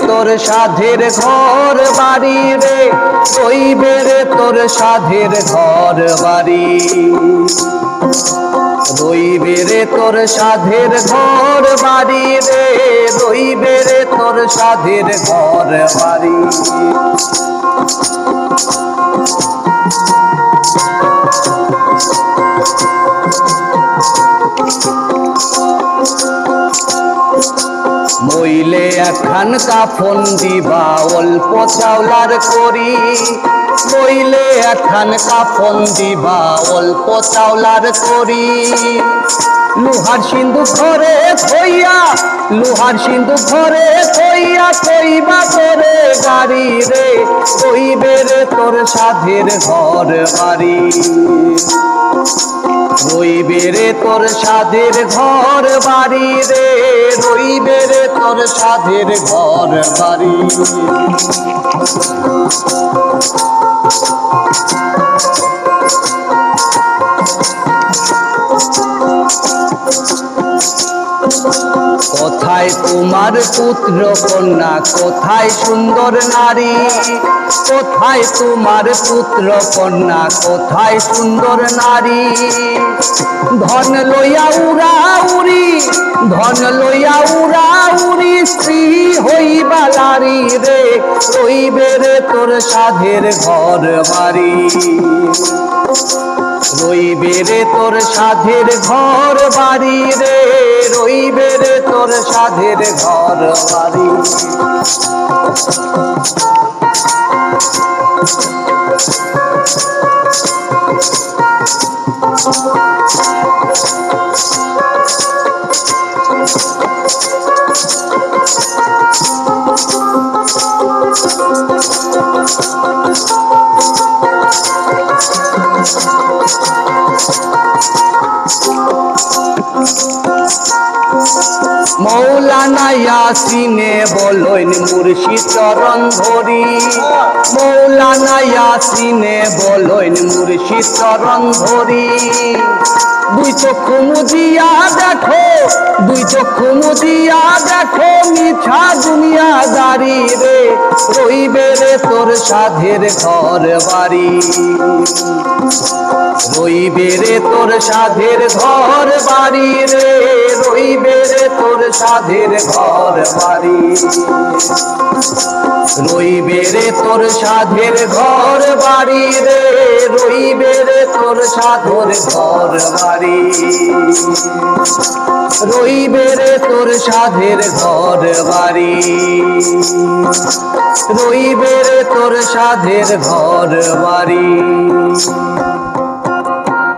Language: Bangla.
তোর সাধের ঘর বাড়ি রে, রইবে রে তোর সাধের ঘর বাড়ি, রইবে রে তোর সাধের ঘর বাড়ি রে, রইবে রে তোর সাধের ঘর বাড়ি। মইলে একখান কাফন দিবা অল্প চাউলার করি, মইলে একখান কাফন দিবা অল্প চাউলার করি, লোহার সিন্ধু ঘরে থইয়া, লোহার সিন্ধু ঘরে থইয়া, কইবা করে গাড়ি রে, কইবে রে তোর সাধের ঘর বাড়ি, রইবে রে তোর সাধের ঘর বাড়ি রে, রইবে রে তোর সাধের ঘর বাড়ি। কোথায় তোমার পুত্র কন্যা, কোথায় সুন্দর নারী, কোথায় তোমার পুত্র কন্যা, কোথায় সুন্দর নারী, ধন লইয়া উড়া উড়ি, ধন লইয়া উড়া উড়ি, স্ত্রী হইবা লারি রে, রইবে রে তোর সাধের ঘর বাড়ি, রইবে রে তোর সাধের ঘর বাড়ি রে, রইবে রে তোর সাধের ঘর বাড়ি। মৌলানা ইয়াসিনে বলইন মুর্শিদ চরণ ধরি, মৌলানা ইয়াসিনে বলইন মুর্শিদ চরণ ধরি, দুই চক্ষু মুদিয়া দেখো, দুই চক্ষু মুদিয়া দেখো, মিছা দুনিয়া দারি রে, রইবে রে তোর সাধের ঘর বাড়ি, রইবে রে তোর সাধের ঘর বাড়ি রে, রইবে রে তোর সাধের ঘর বাড়ি, রইবে রে তোর সাধের ঘর বাড়ি রে, রইবে রে তোর সাধের ঘর বাড়ি, রইবে রে তোর সাধের ঘর বাড়ি, রইবে রে তোর সাধের ঘর বাড়ি।